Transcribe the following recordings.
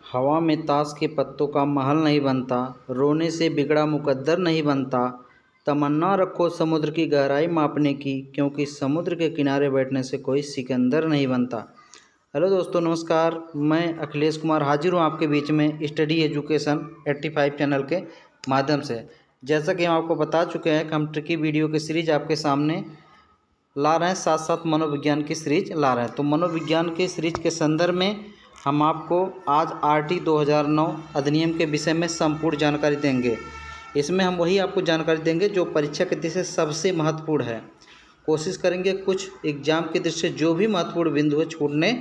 हवा में ताश के पत्तों का महल नहीं बनता, रोने से बिगड़ा मुकद्दर नहीं बनता। तमन्ना रखो समुद्र की गहराई मापने की, क्योंकि समुद्र के किनारे बैठने से कोई सिकंदर नहीं बनता। हेलो दोस्तों, नमस्कार। मैं अखिलेश कुमार हाजिर हूँ आपके बीच में स्टडी एजुकेशन 85 चैनल के माध्यम से। जैसा कि हम आपको बता चुके हैं कि हम ट्रिकी वीडियो की सीरीज आपके सामने ला रहे हैं, साथ साथ मनोविज्ञान की सीरीज ला रहे हैं। तो मनोविज्ञान की सीरीज के संदर्भ में हम आपको आज RT 2009 अधिनियम के विषय में संपूर्ण जानकारी देंगे। इसमें हम वही आपको जानकारी देंगे जो परीक्षा के दृष्टि से सबसे महत्वपूर्ण है। कोशिश करेंगे कुछ एग्जाम के दृष्टि से जो भी महत्वपूर्ण बिंदु है छूटने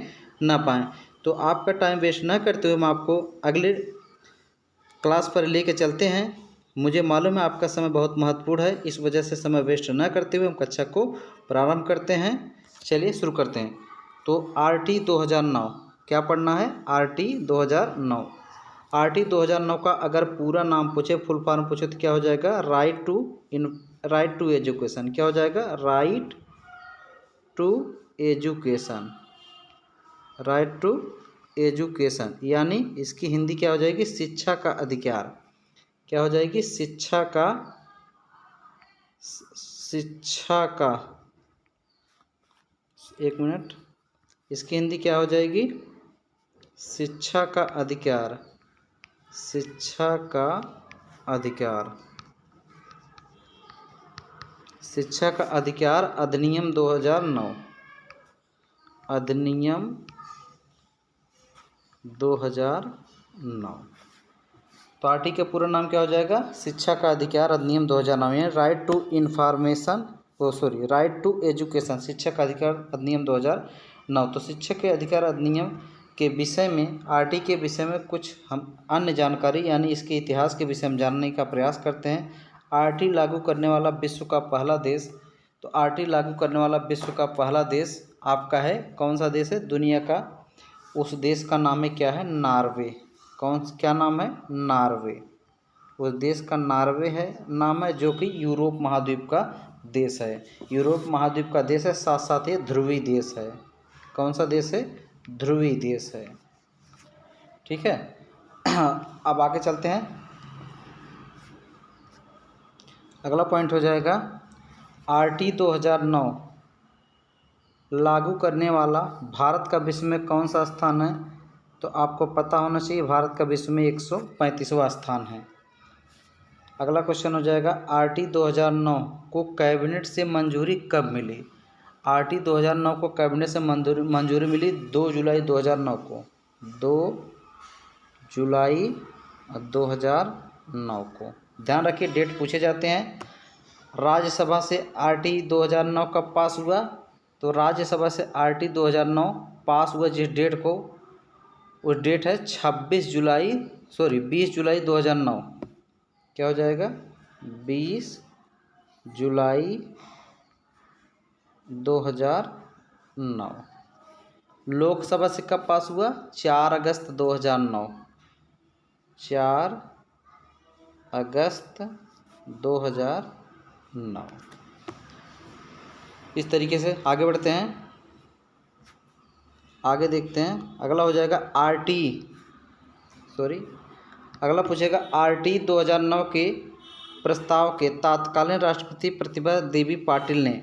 ना पाएँ। तो आपका टाइम वेस्ट ना करते हुए हम आपको अगले क्लास पर लेके चलते हैं। मुझे मालूम है आपका समय बहुत महत्वपूर्ण है, इस वजह से समय वेस्ट न करते हुए हम कक्षा को प्रारंभ करते हैं। चलिए शुरू करते हैं। तो RT 2009 क्या पढ़ना है? RT 2009। RT 2009 का अगर पूरा नाम पूछे, फुल फॉर्म पूछे तो क्या हो जाएगा? Right to education. क्या हो जाएगा? Right to education. Right to education यानी इसकी हिंदी क्या हो जाएगी? शिक्षा का अधिकार। क्या हो जाएगी? शिक्षा का एक मिनट, इसकी हिंदी क्या हो जाएगी? शिक्षा का अधिकार। शिक्षा का अधिकार। शिक्षा का अधिकार अधिनियम 2009। अधिनियम 2009। तो RT का पूरा नाम क्या हो जाएगा? शिक्षा का अधिकार अधिनियम 2009 यानी right to information, right to education, शिक्षा का अधिकार अधिनियम 2009। तो शिक्षा के अधिकार अधिनियम के विषय में, RT के विषय में कुछ हम अन्य जानकारी यानी इसके इतिहास के विषय में जानने का प्रयास करते हैं। RT लागू करने वाला विश्व का पहला देश, तो RT लागू करने वाला विश्व का पहला देश आपका है, कौन सा देश है दुनिया का? उस देश का नाम है क्या है? नॉर्वे। क्या नाम है? नॉर्वे। उस देश का नॉर्वे है नाम है, जो कि यूरोप महाद्वीप का देश है। यूरोप महाद्वीप का देश है, साथ साथ ये ध्रुवीय देश है। कौन सा देश है? ध्रुवीय देश है। ठीक है। अब आगे चलते हैं। अगला पॉइंट हो जाएगा RT 2009 लागू करने वाला भारत का विश्व में कौन सा स्थान है? तो आपको पता होना चाहिए भारत का विश्व में 135वां स्थान है। अगला क्वेश्चन हो जाएगा RT 2009 को कैबिनेट से मंजूरी कब मिली? RT 2009 को कैबिनेट से मंजूरी मिली 2 जुलाई 2009 को। 2 जुलाई 2009 को। ध्यान रखिए, डेट पूछे जाते हैं। राज्यसभा से RT 2009 कब पास हुआ? तो राज्यसभा से RT 2009 पास हुआ जिस डेट को, वो डेट है 20 जुलाई 2009। क्या हो जाएगा? 20 जुलाई 2009। लोकसभा से कब पास हुआ? 4 अगस्त 2009। 4 अगस्त 2009। इस तरीके से आगे बढ़ते हैं। आगे देखते हैं। अगला हो जाएगा अगला पूछेगा RT 2009 के प्रस्ताव के तत्कालीन राष्ट्रपति प्रतिभा देवी पाटिल ने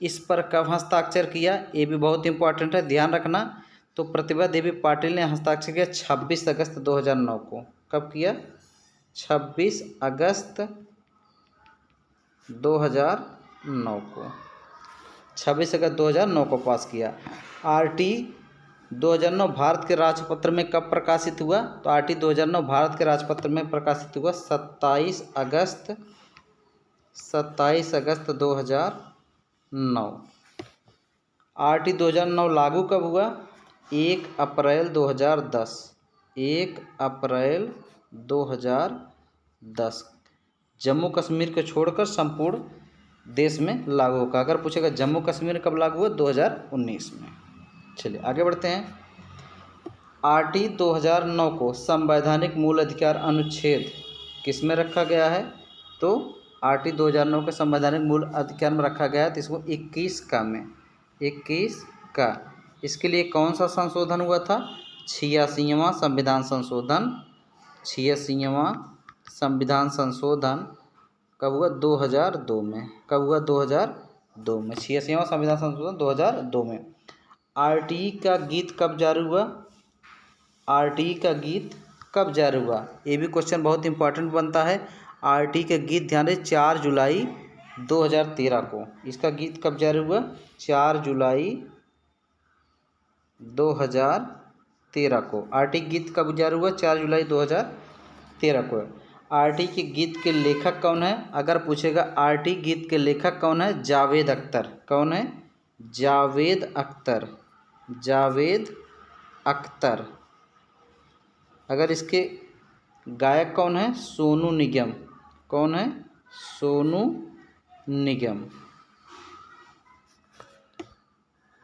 इस पर कब हस्ताक्षर किया? ये भी बहुत इंपॉर्टेंट है, ध्यान रखना। तो प्रतिभा देवी पाटिल ने हस्ताक्षर किया 26 अगस्त 2009 को। कब किया? 26 अगस्त 2009 को। 26 अगस्त 2009 को पास किया। RT 2009 भारत के राजपत्र में कब प्रकाशित हुआ? तो RT 2009 भारत के राजपत्र में प्रकाशित हुआ 27 अगस्त 2009। RT 2009 लागू कब हुआ? 1 अप्रैल 2010। 1 अप्रैल 2010। जम्मू कश्मीर को छोड़कर संपूर्ण देश में लागू होगा। अगर पूछेगा जम्मू कश्मीर कब लागू हुआ? 2019 में। चलिए आगे बढ़ते हैं। RT 2009 को संवैधानिक मूल अधिकार अनुच्छेद किस में रखा गया है? तो RT 2009 के संवैधानिक मूल अधिकार में रखा गया है, तो इसको 21 का में 21 का। इसके लिए कौन सा संशोधन हुआ था? 86वां संविधान संशोधन, 86वां संविधान संशोधन कब हुआ? 2002 में। कब हुआ? 2002 में। 86वां संविधान संशोधन 2002 में। आरटीई का गीत कब जारी हुआ? आरटीई का गीत कब जारी हुआ? ये भी क्वेश्चन बहुत इंपॉर्टेंट बनता है। आरटीई का गीत ध्यान दें 4 जुलाई 2013 को। इसका गीत कब जारी हुआ? 4 जुलाई 2013 को। आरटीई गीत कब जारी हुआ? 4 जुलाई 2013 को। आरटीई के गीत के लेखक कौन है? अगर पूछेगा आरटीई गीत के लेखक कौन है? जावेद अख्तर। कौन है? जावेद अख्तर। जावेद अख्तर। अगर इसके गायक कौन है? सोनू निगम। कौन है? सोनू निगम।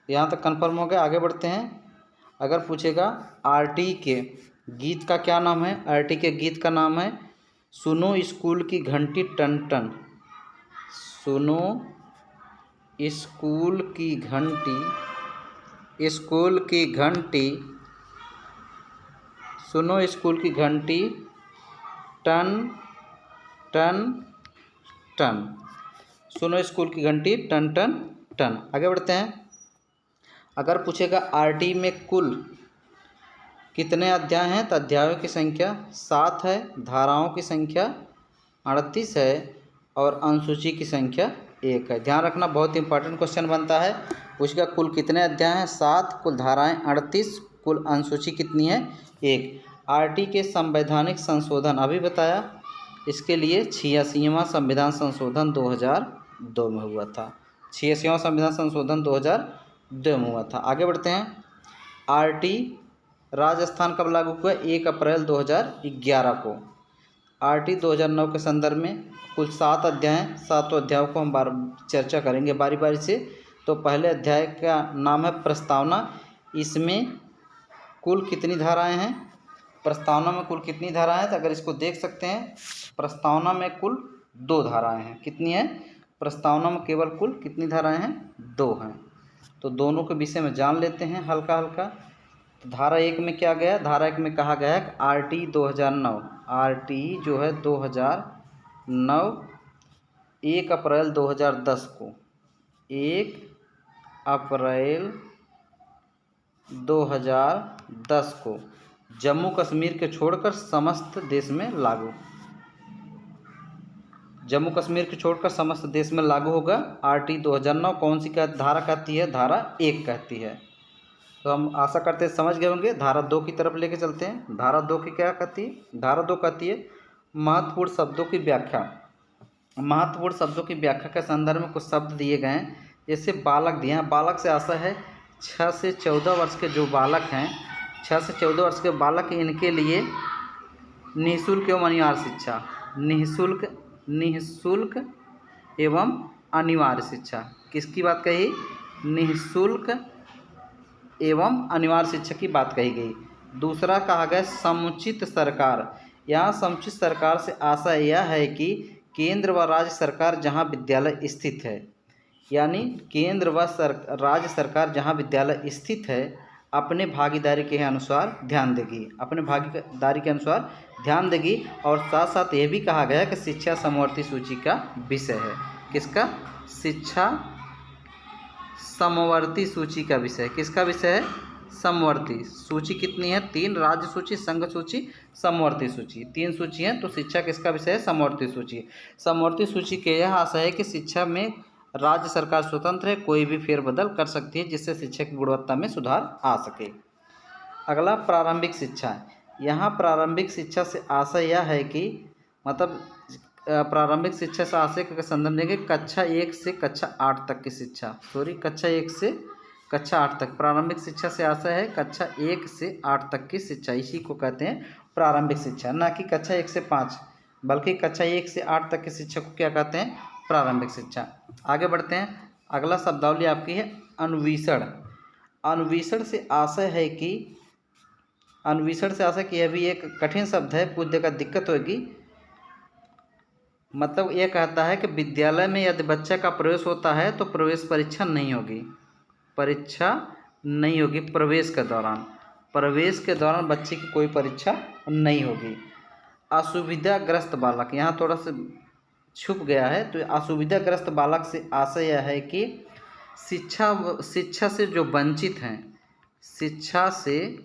यहाँ तक कंफर्म हो गया। आगे बढ़ते हैं। अगर पूछेगा आरटीई के गीत का क्या नाम है? आरटीई के गीत का नाम है सुनो स्कूल की घंटी टन टन। सुनो स्कूल की घंटी, स्कूल की घंटी, सुनो स्कूल की घंटी टन टन टन। सुनो स्कूल की घंटी टन टन टन। आगे बढ़ते हैं। अगर पूछेगा आरटीई में कुल कितने अध्याय हैं? तो अध्यायों की संख्या 7 है, धाराओं की संख्या 38 है और अनुसूची की संख्या 1 है। ध्यान रखना, बहुत इंपॉर्टेंट क्वेश्चन बनता है। पूछेगा कुल कितने अध्याय हैं? 7, कुल धाराएं 38, कुल अनुसूची कितनी है? 1। आरटीई के संवैधानिक संशोधन अभी बताया, इसके लिए 86वां संविधान संशोधन 2002 में हुआ था। 86वां संविधान संशोधन 2002 में हुआ था। आगे बढ़ते हैं। आरटीई राजस्थान कब लागू हुआ? 1 अप्रैल 2011 को। आरटीई 2009 के संदर्भ में कुल 7 अध्याय हैं। 7 अध्यायों को हम चर्चा करेंगे बारी बारी से। तो पहले अध्याय का नाम है प्रस्तावना। इसमें कुल कितनी धाराएं हैं? प्रस्तावना में कुल कितनी धाराएं हैं? तो अगर इसको देख सकते हैं, प्रस्तावना में कुल 2 धाराएं हैं। कितनी है? प्रस्तावना में केवल कुल कितनी धाराएं हैं? 2 हैं। तो दोनों के विषय में जान लेते हैं हल्का हल्का। तो धारा 1 में क्या गया? धारा 1 में कहा गया है कि आरटीई 2009, आरटीई जो है 2009 1 अप्रैल 2010 को, 1 अप्रैल 2010 को जम्मू कश्मीर के छोड़कर समस्त देश में लागू। जम्मू कश्मीर के छोड़कर समस्त देश में लागू होगा। आरटीई 2009 कौन सी धारा कहती है? धारा 1 कहती है। तो हम आशा करते हैं समझ गए होंगे। धारा 2 की तरफ लेके चलते हैं। धारा 2 की क्या कहती है? धारा 2 कहती है महत्वपूर्ण शब्दों की व्याख्या। महत्वपूर्ण शब्दों की व्याख्या के संदर्भ में कुछ शब्द दिए गए हैं। जैसे बालक दिए हैं। बालक से आशा है 6 से 14 वर्ष के जो बालक हैं, 6 से 14 वर्ष के बालक, इनके लिए निःशुल्क एवं अनिवार्य शिक्षा, निःशुल्क एवं अनिवार्य शिक्षा। किसकी बात कही? निःशुल्क एवं अनिवार्य शिक्षा की बात कही गई। दूसरा कहा गया समुचित सरकार। यहाँ समुचित सरकार से आशा यह है कि केंद्र व राज्य सरकार जहाँ विद्यालय स्थित है, यानी केंद्र व राज्य सरकार जहाँ विद्यालय स्थित है, अपने भागीदारी के अनुसार ध्यान देगी, अपने भागीदारी के अनुसार ध्यान देगी। और साथ साथ ये भी कहा गया है कि शिक्षा समवर्ती सूची का विषय है। किसका? शिक्षा समवर्ती सूची का विषय। किसका विषय है? समवर्ती सूची। कितनी है? 3, राज्य सूची, संघ सूची, समवर्ती सूची। 3 सूची है। तो शिक्षा किसका विषय है? समवर्ती सूची। समवर्ती सूची के यह आशय है कि शिक्षा में राज्य सरकार स्वतंत्र है, कोई भी फेरबदल कर सकती है, जिससे शिक्षा की गुणवत्ता में सुधार आ सके। अगला प्रारंभिक शिक्षा। यहाँ प्रारंभिक शिक्षा से आशय यह है कि मतलब प्रारंभिक शिक्षा से आशय के संदर्भ देंगे कक्षा 1 से कक्षा 8 तक की शिक्षा। कक्षा 1 से कक्षा 8 तक। प्रारंभिक शिक्षा से आशय है कक्षा 1 से 8 तक की शिक्षा। इसी को कहते हैं प्रारंभिक शिक्षा, ना कि कक्षा 1 से 5, बल्कि कक्षा 1 से 8 तक की शिक्षा को क्या कहते हैं? प्रारंभिक शिक्षा। आगे बढ़ते हैं। अगला शब्दावली आपकी है अन्वेषण। अन्वेषण से आशय है कि, अन्वेषण से आशय कि यह भी एक कठिन शब्द है, कुछ जगह दिक्कत होगी। मतलब ये कहता है कि विद्यालय में यदि बच्चे का प्रवेश होता है तो प्रवेश परीक्षा नहीं होगी, परीक्षा नहीं होगी प्रवेश के दौरान। प्रवेश के दौरान बच्चे की कोई परीक्षा नहीं होगी। असुविधाग्रस्त बालक, यहाँ थोड़ा सा छुप गया है, तो असुविधाग्रस्त बालक से आशय यह है कि शिक्षा से जो वंचित हैं, शिक्षा से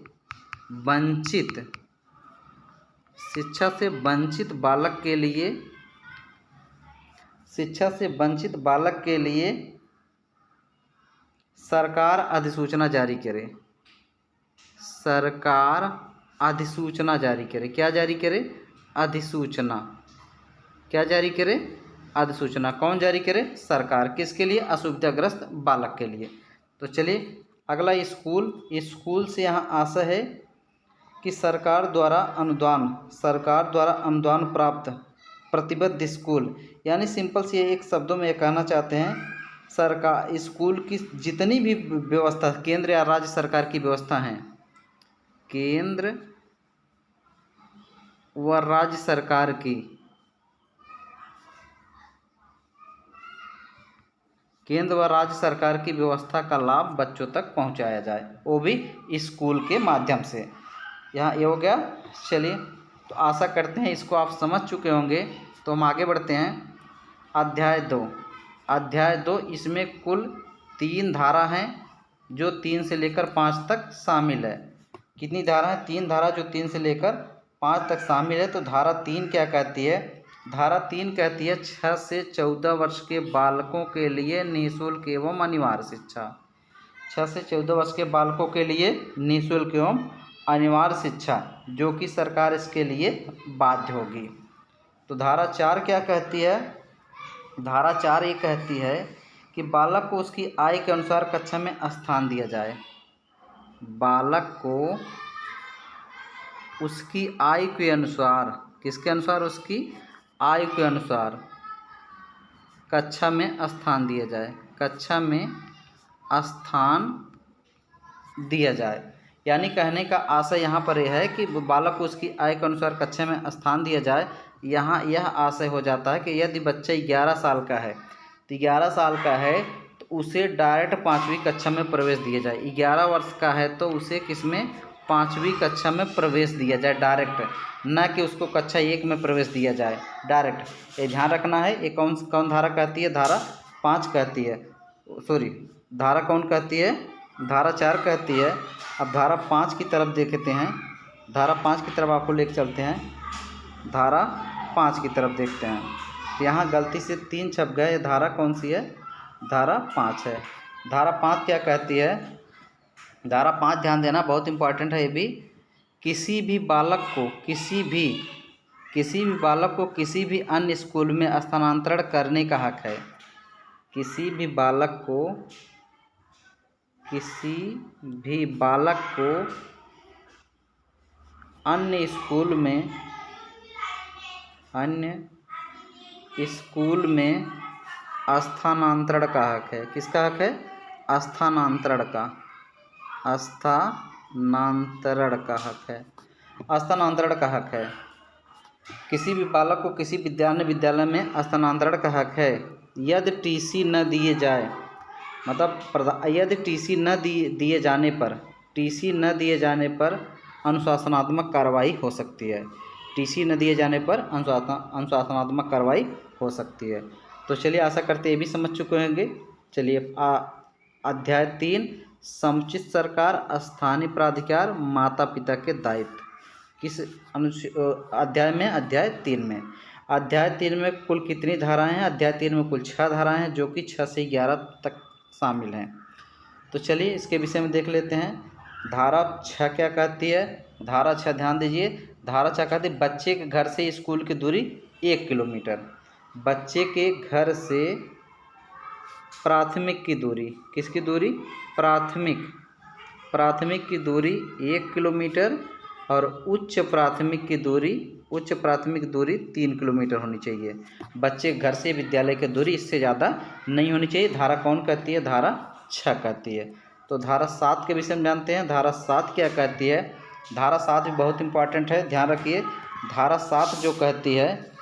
वंचित बालक के लिए, शिक्षा से वंचित बालक के लिए सरकार अधिसूचना जारी करे। सरकार अधिसूचना जारी करे। क्या जारी करे? अधिसूचना। क्या जारी करे? अधिसूचना। कौन जारी करे? सरकार। किसके लिए? असुविधाग्रस्त बालक के लिए। तो चलिए अगला, स्कूल से यहाँ आशय है कि सरकार द्वारा अनुदान प्राप्त प्रतिबद्ध स्कूल, यानी सिंपल से एक शब्दों में ये कहना चाहते हैं, सरकार स्कूल की जितनी भी व्यवस्था केंद्र या राज्य सरकार की व्यवस्था हैं, केंद्र व राज्य सरकार की, केंद्र व राज्य सरकार की व्यवस्था का लाभ बच्चों तक पहुंचाया जाए, वो भी स्कूल के माध्यम से। यहाँ ये हो गया। चलिए, तो आशा करते हैं इसको आप समझ चुके होंगे। तो हम आगे बढ़ते हैं। अध्याय 2 इसमें कुल 3 धारा हैं जो 3 से लेकर 5 तक शामिल है। कितनी धारा है? 3 धारा जो 3 से लेकर 5 तक शामिल है। तो धारा 3 क्या कहती है? धारा 3 कहती है 6 से 14 वर्ष के बालकों के लिए निःशुल्क एवं अनिवार्य शिक्षा। 6 से 14 वर्ष के बालकों के लिए निःशुल्क एवं अनिवार्य शिक्षा, जो कि सरकार इसके लिए बाध्य होगी। तो धारा 4 क्या कहती है? धारा 4 ये कहती है कि बालक को उसकी आय के अनुसार कक्षा में स्थान दिया जाए। बालक को उसकी आय के अनुसार, किसके अनुसार? उसकी आय के अनुसार कक्षा में स्थान दिया जाए। कक्षा में स्थान दिया जाए, यानी कहने का आशय यहाँ पर यह है कि बालक को उसकी आय के अनुसार कक्षा में स्थान दिया जाए। यहाँ यह आशय हो जाता है कि यदि बच्चा 11 साल का है, तो 11 साल का है तो उसे डायरेक्ट 5वीं कक्षा में प्रवेश दिया जाए। 11 वर्ष का है तो उसे किसमें? 5वीं कक्षा में प्रवेश दिया जाए डायरेक्ट, न कि उसको कक्षा 1 में प्रवेश दिया जाए डायरेक्ट। ये ध्यान रखना है। ये कौन धारा कहती है? धारा 5 कहती है। सॉरी, धारा कौन कहती है? धारा 4 कहती है। अब धारा 5 की तरफ देखते हैं। धारा 5 की तरफ आपको लेकर चलते हैं। धारा 5 की तरफ देखते हैं। यहाँ गलती से 3 छप गए। ये धारा कौन सी है? धारा 5 है। धारा 5 क्या कहती है? धारा 5 ध्यान देना, बहुत इंपॉर्टेंट है ये भी। किसी भी बालक को किसी भी अन्य स्कूल में स्थानांतरण करने का हक है। किसी भी बालक को अन्य स्कूल में स्थानांतरण का हक है। किसका हक है? स्थानांतरण का हक है। किसी भी बालक को किसी विद्यालय में स्थानांतरण का हक है यदि टीसी न दिए जाए, मतलब यदि टीसी न दिए जाने पर अनुशासनात्मक कार्रवाई हो सकती है। टीसी न दिए जाने पर अनुशासनात्मक कार्रवाई हो सकती है। तो चलिए, आशा करते ये भी समझ चुके होंगे। चलिए, अध्याय 3 समुचित सरकार, स्थानीय प्राधिकार, माता पिता के दायित्व, किस अध्याय में? अध्याय 3 में। अध्याय 3 में कुल कितनी धाराएं हैं? अध्याय 3 में कुल 6 धाराएं हैं, जो कि 6 से 11 तक शामिल हैं। तो चलिए इसके विषय में देख लेते हैं। धारा 6 क्या कहती है? धारा 6 ध्यान दीजिए। धारा 6 कहती है बच्चे के घर से स्कूल की दूरी 1 किलोमीटर। बच्चे के घर से प्राथमिक की दूरी, किसकी दूरी? प्राथमिक की दूरी 1 किलोमीटर और उच्च प्राथमिक दूरी 3 किलोमीटर होनी चाहिए। बच्चे घर से विद्यालय की दूरी इससे ज़्यादा नहीं होनी चाहिए। धारा कौन कहती है? धारा 6 कहती है। तो धारा 7 के विषय में जानते हैं। धारा 7 क्या कहती है? धारा 7 भी बहुत इंपॉर्टेंट है, ध्यान रखिए। धारा 7 जो कहती है,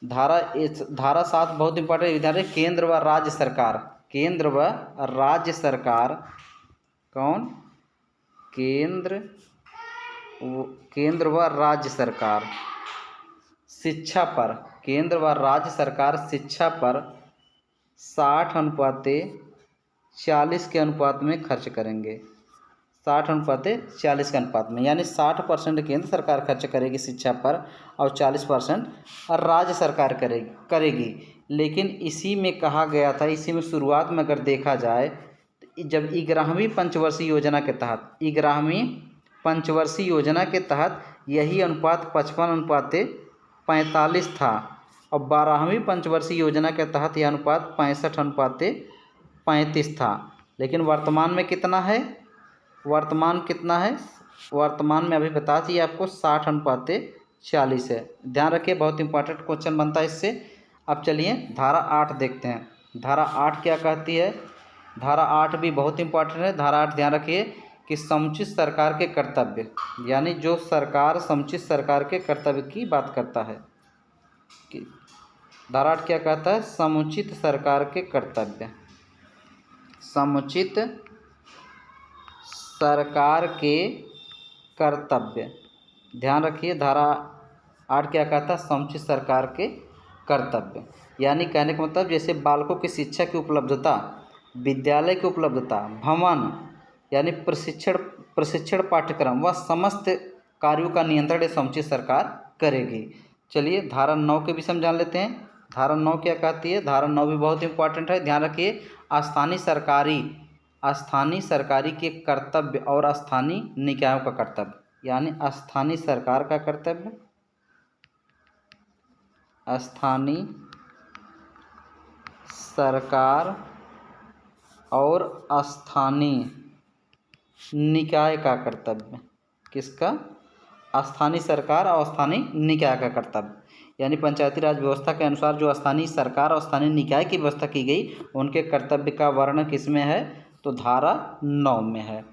धारा 7 बहुत इंपॉर्टेंट इधर है। केंद्र व राज्य सरकार, कौन? केंद्र केंद्र व राज्य सरकार शिक्षा पर, केंद्र व राज्य सरकार शिक्षा पर 60:40 के अनुपात में खर्च करेंगे। 60:40 के अनुपात में, यानी 60% केंद्र सरकार खर्च करेगी शिक्षा पर और 40% राज्य सरकार करेगी। लेकिन इसी में कहा गया था, इसी में शुरुआत में अगर देखा जाए, जब 11वीं पंचवर्षीय योजना के तहत, 11वीं पंचवर्षीय योजना के तहत यही अनुपात 55:45 था और 12वीं पंचवर्षीय योजना के तहत यह अनुपात 65:35 था। लेकिन वर्तमान में कितना है? वर्तमान में अभी बता दिए आपको 60:40 है। ध्यान रखिए, बहुत इंपॉर्टेंट क्वेश्चन बनता है इससे। अब चलिए धारा 8 देखते हैं। धारा 8 क्या कहती है? धारा 8 भी बहुत इंपॉर्टेंट है। धारा 8 ध्यान रखिए कि समुचित सरकार के कर्तव्य, यानी जो सरकार समुचित सरकार के कर्तव्य की बात करता है कि धारा 8 क्या कहता है? समुचित सरकार के कर्तव्य, समुचित सरकार के कर्तव्य। ध्यान रखिए, धारा 8 क्या कहता है? समुचित सरकार के कर्तव्य, यानी कहने का मतलब जैसे बालकों की शिक्षा की उपलब्धता, विद्यालय की उपलब्धता, भवन यानी प्रशिक्षण पाठ्यक्रम व समस्त कार्यों का नियंत्रण समुचित सरकार करेगी। चलिए धारा 9 के विषय में जान लेते हैं। धारा 9 क्या कहती है? धारा 9 भी बहुत इंपॉर्टेंट है। ध्यान रखिए, स्थानीय सरकारी के कर्तव्य और स्थानीय निकायों का कर्तव्य, यानी स्थानीय सरकार का कर्तव्य, स्थानीय सरकार और स्थानीय निकाय का कर्तव्य। किसका? स्थानीय सरकार और स्थानीय निकाय का कर्तव्य, यानी पंचायती राज व्यवस्था के अनुसार जो स्थानीय सरकार और स्थानीय निकाय की व्यवस्था की गई, उनके कर्तव्य का वर्णन किसमें है? तो धारा 9 में है।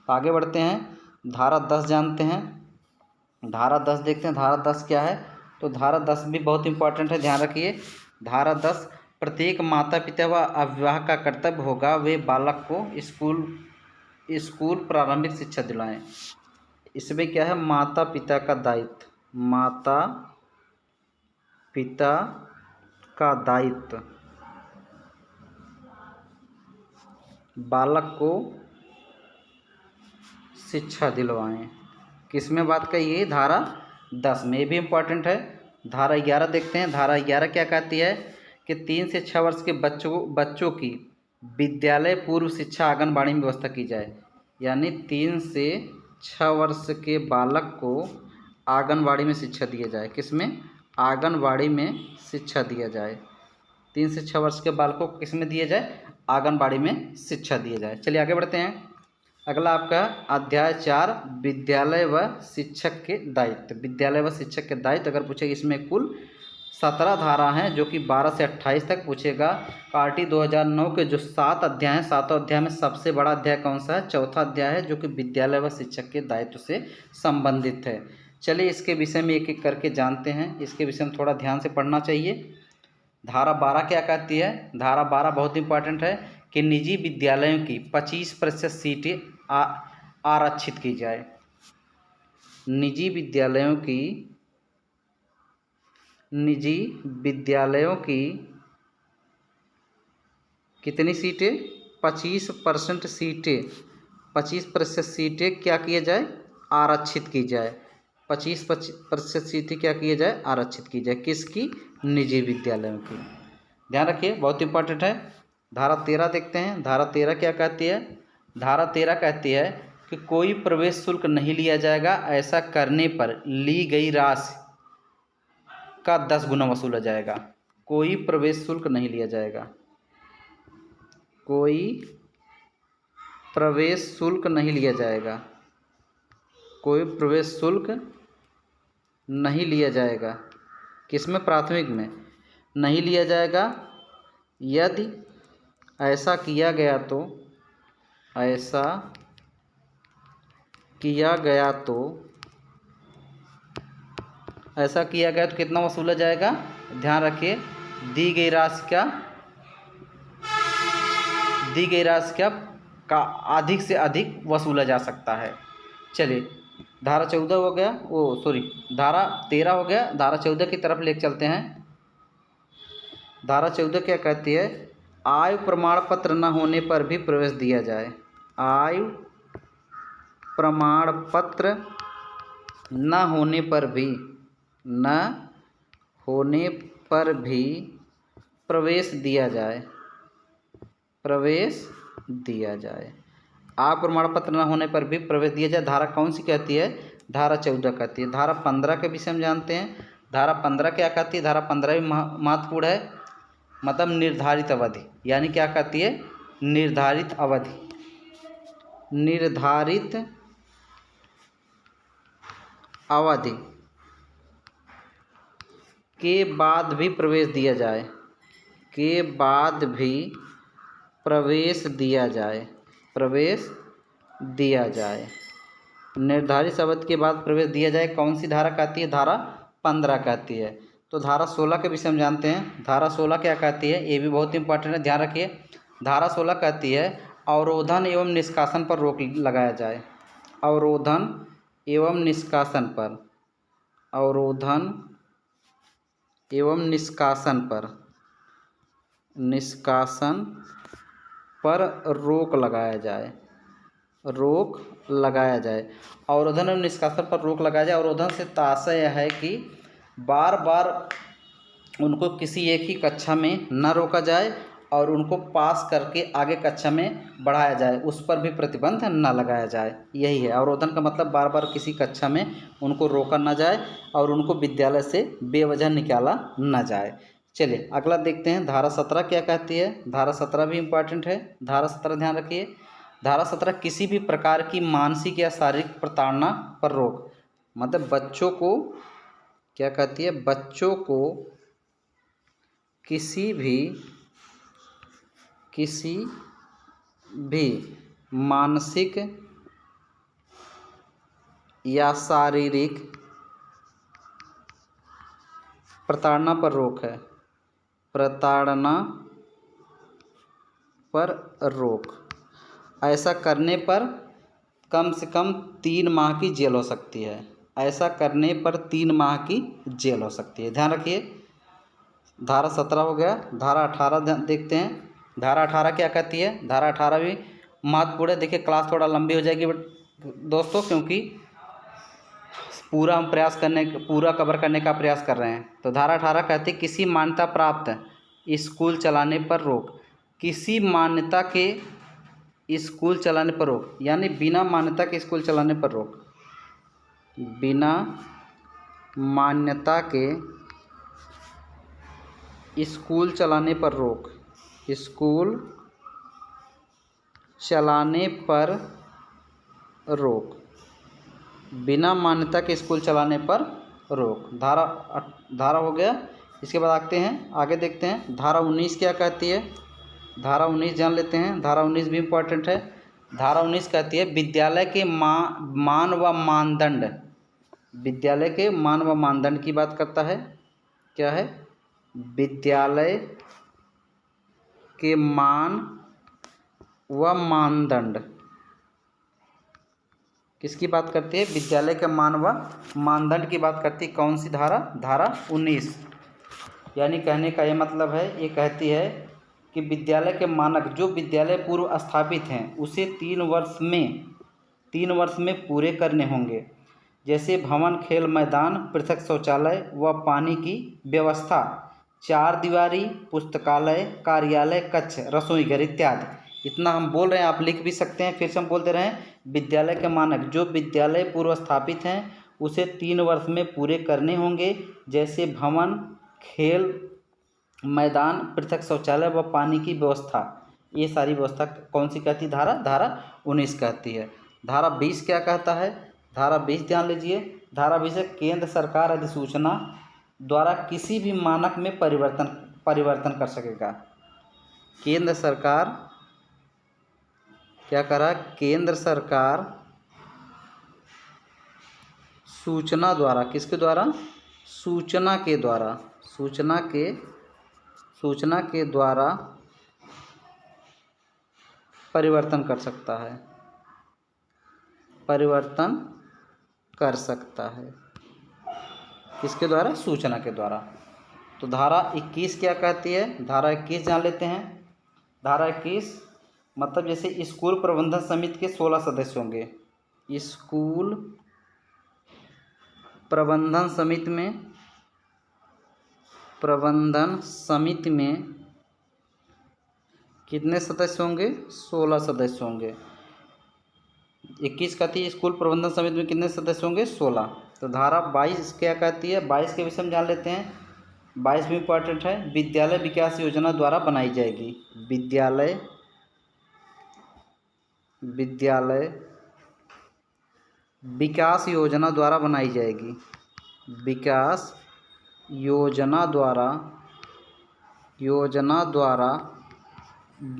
आगे बढ़ते हैं, धारा 10 जानते हैं। धारा 10 देखते हैं। धारा 10 क्या है? तो धारा 10 भी बहुत इंपॉर्टेंट है। ध्यान रखिए, धारा 10, प्रत्येक माता पिता व अभिभावक का कर्तव्य होगा वे बालक को स्कूल प्रारंभिक शिक्षा दिलाएं। इसमें क्या है? माता पिता का दायित्व, माता पिता का दायित्व बालक को शिक्षा दिलवाएं। किसमें बात कही है? धारा 10 में। भी इम्पॉर्टेंट है। धारा 11 देखते हैं। धारा 11 क्या कहती है? कि 3 से 6 वर्ष के बच्चों की विद्यालय पूर्व शिक्षा आंगनबाड़ी में व्यवस्था की जाए, यानी 3 से 6 वर्ष के बालक को आंगनबाड़ी में शिक्षा दिया जाए। किसमें? आंगनबाड़ी में शिक्षा दिया जाए। 3 से 6 वर्ष के बालकों को किसमें दिया जाए? आंगनबाड़ी में शिक्षा दिया जाए। चलिए आगे बढ़ते हैं। अगला आपका अध्याय 4, विद्यालय व शिक्षक के दायित्व। विद्यालय व शिक्षक के दायित्व अगर पूछेगा, इसमें कुल 17 धारा हैं, जो कि 12 से 28 तक पूछेगा। आरटी 2009 के जो 7 अध्याय हैं, 7 अध्याय में सबसे बड़ा अध्याय कौन सा है? चौथा अध्याय है, जो कि विद्यालय व शिक्षक के दायित्व से संबंधित है। चलिए इसके विषय में एक एक करके जानते हैं। इसके विषय में थोड़ा ध्यान से पढ़ना चाहिए। धारा 12 क्या कहती है? धारा 12 बहुत इंपॉर्टेंट है कि निजी विद्यालयों की 25% सीटें आरक्षित की जाए। निजी विद्यालयों की कितनी सीटें? 25% सीटें, 25% सीटें क्या किया जाए? आरक्षित की जाए। 25% सीटें क्या किया जाए? आरक्षित की जाए। किसकी? निजी विद्यालयों की। ध्यान रखिए, बहुत इंपॉर्टेंट है। धारा 13 देखते हैं। धारा 13 क्या कहती है? धारा 13 कहती है कि कोई प्रवेश शुल्क नहीं लिया जाएगा, ऐसा करने पर ली गई राशि का 10 गुना वसूला जाएगा। कोई प्रवेश शुल्क नहीं लिया जाएगा, कोई प्रवेश शुल्क नहीं लिया जाएगा, कोई प्रवेश शुल्क नहीं लिया जाएगा। किसमें? प्राथमिक में नहीं लिया जाएगा। यदि ऐसा किया गया तो कितना वसूला जाएगा? ध्यान रखिए, दी गई राशि का अधिक से अधिक वसूला जा सकता है। चलिए धारा 14 हो गया, धारा 13 हो गया। धारा 14 की तरफ लेके चलते हैं। धारा 14 क्या कहती है? आयु प्रमाण पत्र न होने पर भी प्रवेश दिया जाए। आयु प्रमाण पत्र न होने पर भी प्रवेश दिया जाए। प्रवेश दिया जाए। आ प्रमाण पत्र न होने पर भी प्रवेश दिया जाए। धारा कौन सी कहती है? धारा 14 कहती है। धारा 15 के विषय में जानते हैं। धारा 15 क्या कहती है? धारा 15 भी महत्वपूर्ण है, मतलब निर्धारित अवधि। यानी क्या कहती है? निर्धारित अवधि। निर्धारित अवधि के बाद भी प्रवेश दिया जाए। के बाद भी प्रवेश दिया जाए। प्रवेश दिया जाए। निर्धारित अवधि के बाद प्रवेश दिया जाए। कौन सी धारा कहती है? धारा 15 कहती है। तो धारा 16 के विषय में जानते हैं। धारा 16 क्या कहती है? ये भी बहुत इंपॉर्टेंट है, ध्यान रखिए। धारा 16 कहती है अवरोधन एवं निष्कासन पर रोक लगाया जाए। अवरोधन एवं निष्कासन पर। अवरोधन एवं निष्कासन पर रोक लगाया जाए। रोक लगाया जाए। अवरोधन एवं निष्कासन पर रोक लगाया जाए। अवरोधन से तात्पर्य यह है कि बार बार उनको किसी एक ही कक्षा में न रोका जाए और उनको पास करके आगे कक्षा में बढ़ाया जाए, उस पर भी प्रतिबंध न लगाया जाए। यही है अवरोधन का मतलब, बार बार किसी कक्षा में उनको रोका न जाए और उनको विद्यालय से बेवजह निकाला न जाए। चलिए अगला देखते हैं। धारा 17 क्या कहती है? धारा 17 भी इम्पॉर्टेंट है। धारा 17 ध्यान रखिए। धारा 17 किसी भी प्रकार की मानसिक या शारीरिक प्रताड़ना पर रोक, मतलब बच्चों को क्या कहती है? बच्चों को किसी भी मानसिक या शारीरिक प्रताड़ना पर रोक है। प्रताड़ना पर रोक। ऐसा करने पर कम से कम 3 माह की जेल हो सकती है। ऐसा करने पर 3 माह की जेल हो सकती है, ध्यान रखिए। धारा 17 हो गया। धारा 18 देखते हैं। धारा 18 क्या कहती है? धारा 18 भी महत्वपूर्ण है। देखिए क्लास थोड़ा लंबी हो जाएगी दोस्तों, क्योंकि पूरा कवर करने का प्रयास कर रहे हैं। तो धारा 18 कहती है किसी मान्यता प्राप्त स्कूल चलाने पर रोक। किसी मान्यता के स्कूल चलाने पर रोक, यानी बिना मान्यता के स्कूल चलाने पर रोक। बिना मान्यता के स्कूल चलाने पर रोक। स्कूल चलाने पर रोक। बिना मान्यता के स्कूल चलाने पर रोक। धारा हो गया। इसके बाद आगे देखते हैं। धारा 19 क्या कहती है? धारा 19 जान लेते हैं। धारा 19 भी इम्पोर्टेंट है। धारा 19 कहती है विद्यालय के मान व मानदंड। विद्यालय के मान व मानदंड की बात करता है। क्या है? विद्यालय के मान व मानदंड किसकी बात करती है? विद्यालय के मान व मानदंड की बात करती है। कौन सी धारा? धारा 19। यानी कहने का ये मतलब है, ये कहती है कि विद्यालय के मानक जो विद्यालय पूर्व स्थापित हैं उसे 3 वर्ष में पूरे करने होंगे। जैसे भवन, खेल मैदान, पृथक शौचालय व पानी की व्यवस्था, 4 दीवारी, पुस्तकालय, कार्यालय कक्ष, रसोई घर इत्यादि। इतना हम बोल रहे हैं, आप लिख भी सकते हैं। फिर से हम बोल दे रहे हैं, विद्यालय के मानक जो विद्यालय पूर्व स्थापित हैं उसे 3 वर्ष में पूरे करने होंगे। जैसे भवन, खेल मैदान, पृथक शौचालय व पानी की व्यवस्था। ये सारी व्यवस्था कौन सी कहती है? धारा 19 कहती है। धारा 20 क्या कहता है? धारा 20 ध्यान लीजिए। धारा 20 है केंद्र सरकार अधिसूचना द्वारा किसी भी मानक में परिवर्तन कर सकेगा। केंद्र सरकार क्या करा? केंद्र सरकार सूचना द्वारा, किसके द्वारा? सूचना के द्वारा परिवर्तन कर सकता है। परिवर्तन कर सकता है। किसके द्वारा? सूचना के द्वारा। तो धारा 21 क्या कहती है? धारा 21 जान लेते हैं। धारा 21 मतलब जैसे स्कूल प्रबंधन समिति के 16 सदस्य होंगे। स्कूल प्रबंधन समिति में कितने सदस्य होंगे? 16 सदस्य होंगे। 21 कहती है स्कूल प्रबंधन समिति में कितने सदस्य होंगे? 16। तो धारा 22 क्या कहती है? 22 के विषय में जान लेते हैं। 22 भी इम्पोर्टेंट है। विद्यालय विकास योजना द्वारा बनाई जाएगी। विद्यालय विकास योजना द्वारा बनाई जाएगी। विकास योजना द्वारा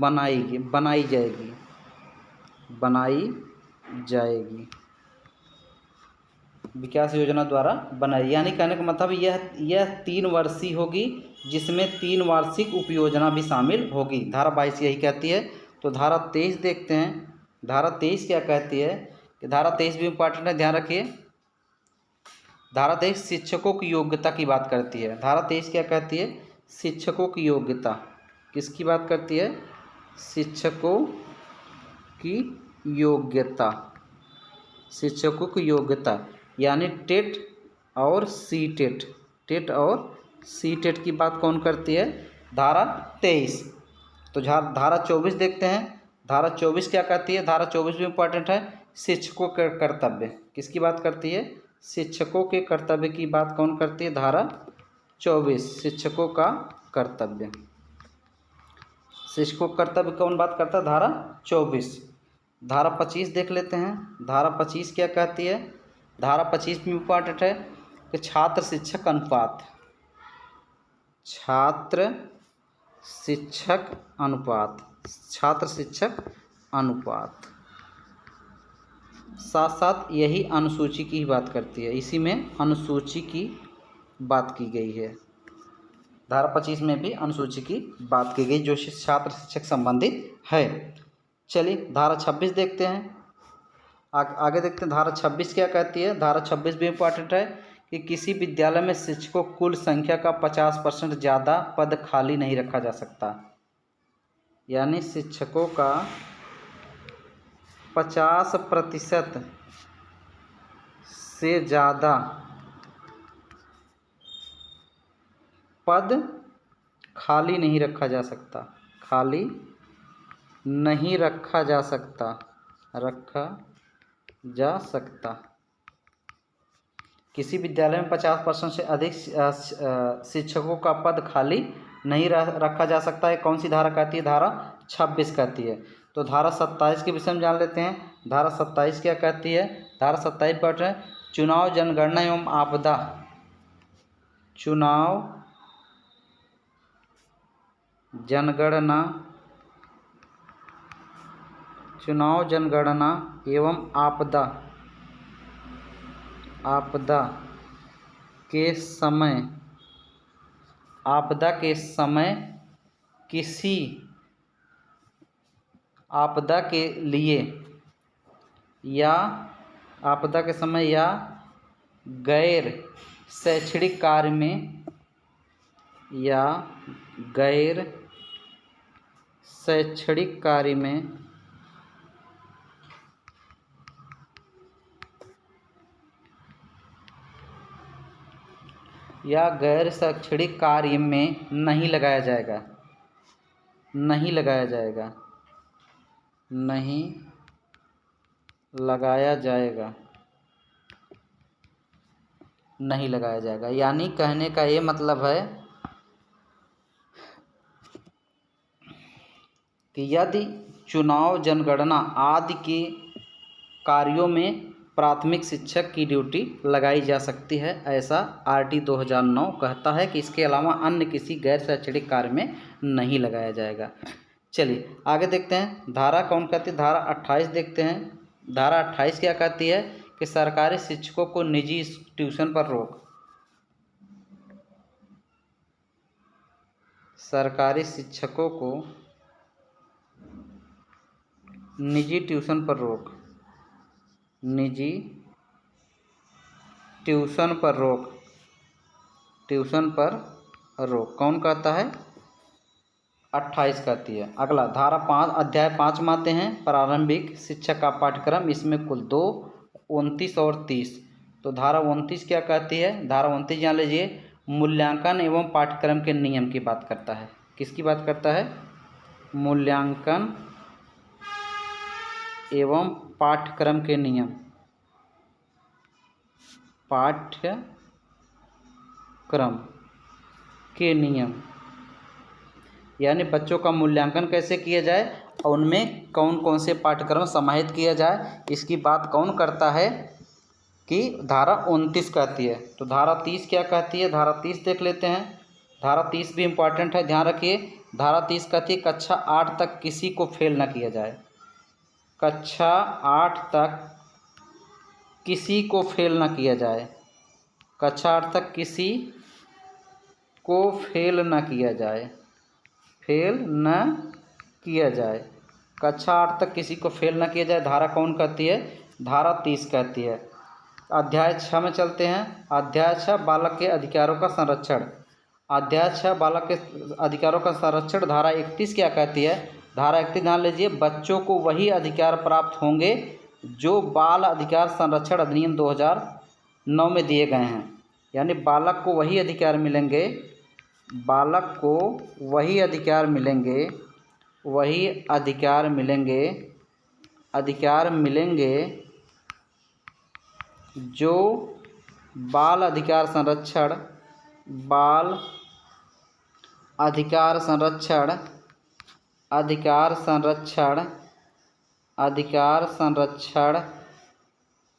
बनाई जाएगी। विकास योजना द्वारा बनाई, यानी कहने का मतलब यह 3 वर्षीय होगी, जिसमें 3 वार्षिक उपयोजना भी शामिल होगी। धारा 22 यही कहती है। तो धारा 23 देखते हैं। धारा 23 क्या कहती है? कि धारा 23 भी इम्पोर्टेंट है, ध्यान रखिए। धारा 23 शिक्षकों की योग्यता की बात करती है। धारा 23 क्या कहती है? शिक्षकों की योग्यता। किसकी बात करती है? शिक्षकों की योग्यता। शिक्षकों की योग्यता यानी टेट और सी टेट की बात कौन करती है? धारा 23। तो धारा 24 देखते हैं। धारा 24 क्या कहती है? धारा 24 भी इम्पोर्टेंट है। शिक्षकों के कर्तव्य। किसकी बात करती है? शिक्षकों के कर्तव्य की बात कौन करती है? धारा 24 शिक्षकों का कर्तव्य। शिक्षकों का कर्तव्य कौन बात करता है? धारा 24। धारा 25 देख लेते हैं। धारा 25 क्या कहती है? धारा 25 में इम्पोर्टेंट है कि छात्र शिक्षक अनुपात। छात्र शिक्षक अनुपात साथ साथ यही अनुसूची की बात करती है। इसी में अनुसूची की बात की गई है। धारा 25 में भी अनुसूची की बात की गई जो छात्र शिक्षक संबंधित है। चलिए धारा 26 देखते हैं। आगे देखते हैं धारा 26 क्या कहती है। धारा 26 भी इम्पोर्टेंट है कि किसी विद्यालय में शिक्षकों कुल संख्या का 50% ज़्यादा पद खाली नहीं रखा जा सकता। यानी शिक्षकों का 50% से ज़्यादा पद खाली नहीं रखा जा सकता। किसी विद्यालय में 50% से अधिक शिक्षकों का पद खाली नहीं रखा जा सकता है। कौन सी धारा कहती है? धारा 26 कहती है। तो धारा 27 के विषय में जान लेते हैं। धारा 27 क्या कहती है? धारा 27 पर है चुनाव जनगणना एवं आपदा। चुनाव जनगणना एवं आपदा के समय किसी आपदा के लिए या आपदा के समय या गैर शैक्षणिक कार्य में नहीं लगाया जाएगा। यानी कहने का ये मतलब है कि यदि चुनाव जनगणना आदि के कार्यों में प्राथमिक शिक्षक की ड्यूटी लगाई जा सकती है, ऐसा आरटी 2009 कहता है कि इसके अलावा अन्य किसी गैर शैक्षणिक कार्य में नहीं लगाया जाएगा। चलिए आगे देखते हैं धारा कौन कहती है। धारा 28 देखते हैं। धारा 28 क्या कहती है? कि सरकारी शिक्षकों को निजी ट्यूशन पर रोक। सरकारी शिक्षकों को निजी ट्यूशन पर रोक। निजी ट्यूशन पर रोक, ट्यूशन पर रोक कौन कहता है? 28 कहती है। अगला धारा 5 अध्याय 5 में आते हैं, प्रारंभिक शिक्षा का पाठ्यक्रम। इसमें कुल 2, 29 और 30। तो धारा 29 क्या कहती है? धारा 29 जान लीजिए, मूल्यांकन एवं पाठ्यक्रम के नियम की बात करता है। किसकी बात करता है? मूल्यांकन एवं पाठ्यक्रम के नियम, पाठ्यक्रम के नियम, यानी बच्चों का मूल्यांकन कैसे किया जाए और उनमें कौन कौन से पाठ्यक्रम समाहित किया जाए, इसकी बात कौन करता है? कि धारा 29 कहती है। तो धारा 30 क्या कहती है? धारा 30 देख लेते हैं। धारा 30 भी इम्पॉर्टेंट है, ध्यान रखिए। धारा 30 कहती है कक्षा 8 तक किसी को फेल न किया जाए। कक्षा 8 तक किसी को फेल न किया जाए। कक्षा 8 तक किसी को फेल न किया जाए, फेल न किया जाए। कक्षा 8 तक किसी को फेल न किया जाए, धारा कौन कहती है? धारा 30 कहती है। अध्याय 6 में चलते हैं। अध्याय 6 बालक के अधिकारों का संरक्षण। अध्याय 6 बालक के अधिकारों का संरक्षण, धारा 31 क्या कहती है? धारा 31 ध्यान लीजिए, बच्चों को वही अधिकार प्राप्त होंगे जो बाल अधिकार संरक्षण अधिनियम 2009 में दिए गए हैं। यानी बालक को वही अधिकार मिलेंगे, बालक को वही अधिकार मिलेंगे, वही अधिकार मिलेंगे, अधिकार मिलेंगे जो बाल अधिकार संरक्षण, बाल अधिकार संरक्षण, अधिकार संरक्षण, अधिकार संरक्षण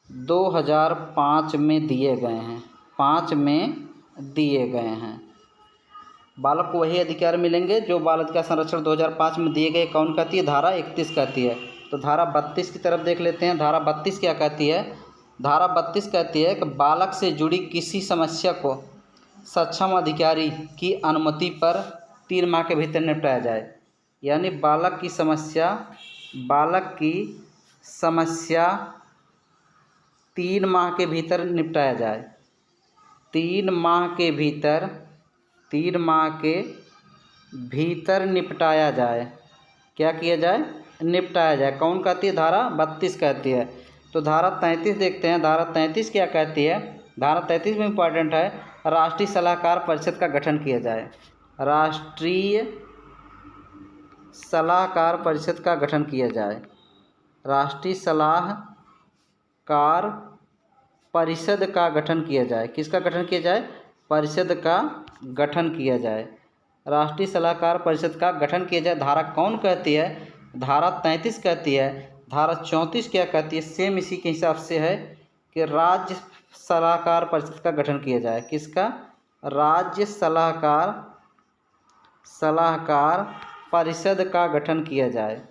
2005 में दिए गए हैं, 5 में दिए गए हैं। बालक को वही अधिकार मिलेंगे जो बाल अधिकार संरक्षण 2005 में दिए गए, कौन कहती है? धारा 31 कहती है। तो धारा 32 की तरफ देख लेते हैं। धारा 32 क्या कहती है? धारा 32 कहती है कि बालक से जुड़ी किसी समस्या को सक्षम अधिकारी की अनुमति पर 3 माह के भीतर निपटाया जाए। यानी बालक की समस्या 3 माह के भीतर निपटाया जाए। 3 माह के भीतर, 3 माह के भीतर निपटाया जाए। क्या किया जाए? निपटाया जाए। कौन कहती है? धारा 32 कहती है। तो धारा 33 देखते हैं। धारा 33 क्या कहती है? धारा 33 में इम्पॉर्टेंट है, राष्ट्रीय सलाहकार परिषद का गठन किया जाए। राष्ट्रीय सलाहकार परिषद का गठन किया जाए। राष्ट्रीय सलाहकार परिषद का गठन किया जाए। किसका गठन किया जाए? परिषद का गठन किया जाए। राष्ट्रीय सलाहकार परिषद का गठन किया जाए। धारा कौन कहती है? धारा 33 कहती है। धारा 34 क्या कहती है? सेम इसी के हिसाब से है कि राज्य सलाहकार परिषद का गठन किया जाए। किसका? राज्य सलाहकार परिषद का गठन किया जाए।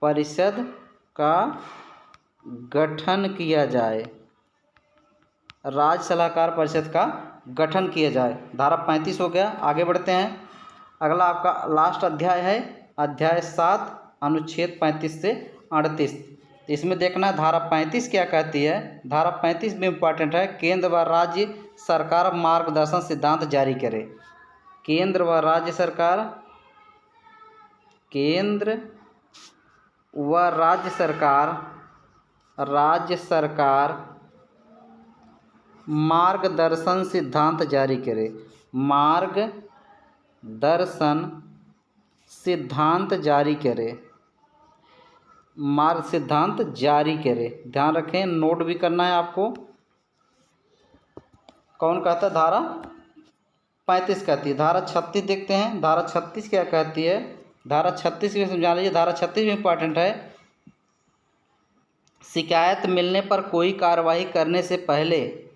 परिषद का गठन किया जाए। राज्य सलाहकार परिषद का गठन किया जाए। धारा 35 हो गया। आगे बढ़ते हैं। अगला आपका लास्ट अध्याय है, अध्याय 7 अनुच्छेद 35 से 38। इसमें देखना है धारा 35 क्या कहती है। धारा 35 भी इम्पॉर्टेंट है, केंद्र व राज्य सरकार मार्गदर्शन सिद्धांत जारी करे। केंद्र व राज्य सरकार, केंद्र व राज्य सरकार मार्गदर्शन सिद्धांत जारी करे। मार्गदर्शन सिद्धांत जारी करे। मार्ग सिद्धांत जारी करे। ध्यान रखें, नोट भी करना है आपको। कौन कहता है? धारा 35 कहती है। धारा 36 देखते हैं। धारा 36 क्या कहती है? धारा 36 भी समझा लीजिए। धारा 36 भी इम्पॉर्टेंट है, शिकायत मिलने पर कोई कार्रवाई करने से पहले,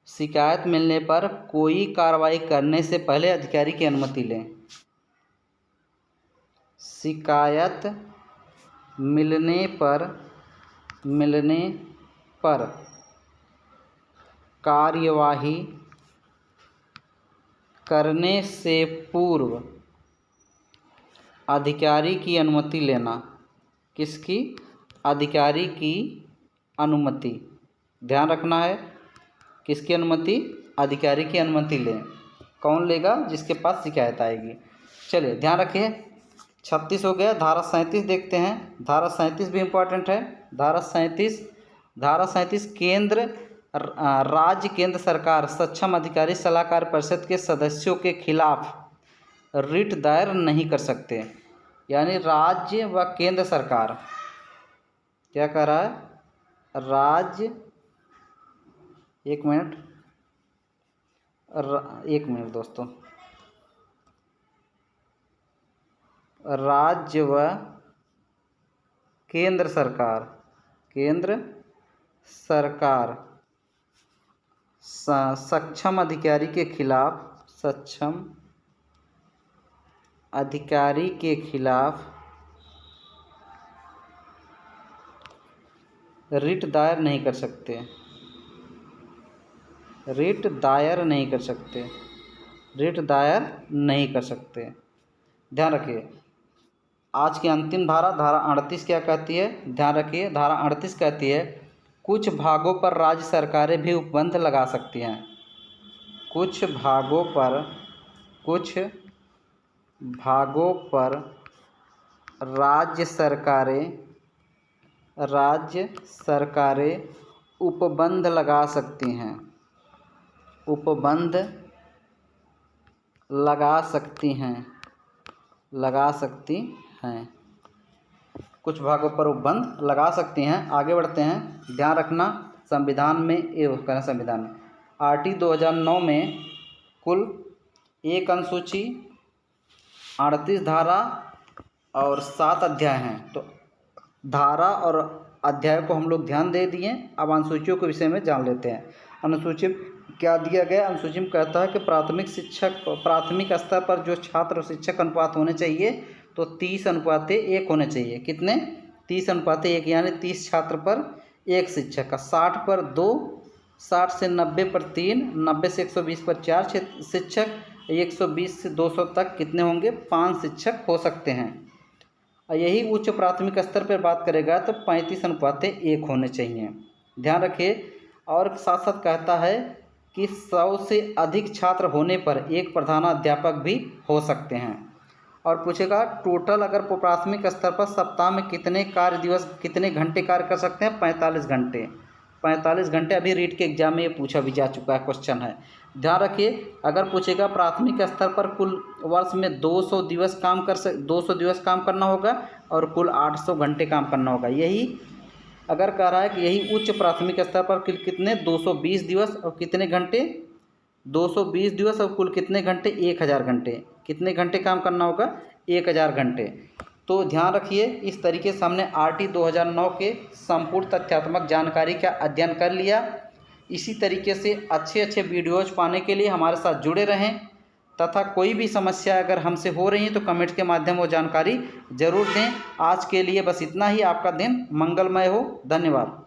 शिकायत मिलने पर कोई कार्रवाई करने से पहले अधिकारी की अनुमति लें। शिकायत मिलने पर कार्यवाही करने से पूर्व अधिकारी की अनुमति लेना। किसकी? अधिकारी की अनुमति। ध्यान रखना है, किसकी अनुमति? अधिकारी की अनुमति लें। कौन लेगा? जिसके पास शिकायत आएगी। चलिए ध्यान रखिए, 36 हो गया। धारा 37 देखते हैं। धारा 37 भी इम्पोर्टेंट है। धारा 37 केंद्र राज्य केंद्र सरकार सक्षम अधिकारी सलाहकार परिषद के सदस्यों के खिलाफ रिट दायर नहीं कर सकते। यानी राज्य व केंद्र सरकार क्या कर रहा है? राज्य एक मिनट दोस्तों, राज्य व केंद्र सरकार सक्षम अधिकारी के खिलाफ रिट दायर नहीं कर सकते। रिट दायर नहीं कर सकते। ध्यान रखिए, आज की अंतिम धारा 38 क्या कहती है? ध्यान रखिए, धारा 38 कहती है कुछ भागों पर राज्य सरकारें भी उपबंध लगा सकती हैं। कुछ भागों पर राज्य सरकारें उपबंध लगा सकती हैं। कुछ भागों पर उपबंध लगा सकती हैं। आगे बढ़ते हैं। ध्यान रखना, संविधान में आरटी 2009 में कुल 1 अनुसूची, 38 धारा और 7 अध्याय हैं। तो धारा और अध्याय को हम लोग ध्यान दे दिए। अब अनुसूचियों के विषय में जान लेते हैं। अनुसूची क्या दिया गया? अनुसूची में कहता है कि प्राथमिक स्तर पर जो छात्र और शिक्षक अनुपात होने चाहिए तो 30:1 होने चाहिए। कितने? 30:1, यानी 30 छात्र पर 1 शिक्षक का। 60 पर 2, 60 से 90 पर 3, 90 से 120 पर 4 शिक्षक, 120 से 200 तक कितने होंगे? 5 शिक्षक हो सकते हैं। और यही उच्च प्राथमिक स्तर पर बात करेगा तो 35:1 होने चाहिए। ध्यान रखिए। और साथ साथ कहता है कि 100 से अधिक छात्र होने पर एक प्रधानाध्यापक भी हो सकते हैं। और पूछेगा टोटल अगर प्राथमिक स्तर पर सप्ताह में कितने घंटे कार्य कर सकते हैं? 45 घंटे। 45 घंटे अभी रीट के एग्जाम में ये पूछा भी जा चुका है, क्वेश्चन है। ध्यान रखिए, अगर पूछेगा प्राथमिक स्तर पर कुल वर्ष में 200 दिवस काम करना होगा और कुल 800 घंटे काम करना होगा। यही अगर कह रहा है कि यही उच्च प्राथमिक स्तर पर कितने 220 दिवस और कितने घंटे? 220 दिवस और कुल कितने घंटे? 1000 घंटे। कितने घंटे काम करना होगा? 1000 घंटे। तो ध्यान रखिए, इस तरीके से हमने आरटी 2009 के संपूर्ण तथ्यात्मक जानकारी का अध्ययन कर लिया। इसी तरीके से अच्छे वीडियोज पाने के लिए हमारे साथ जुड़े रहें तथा कोई भी समस्या अगर हमसे हो रही है तो कमेंट के माध्यम वो जानकारी ज़रूर दें। आज के लिए बस इतना ही। आपका दिन मंगलमय हो। धन्यवाद।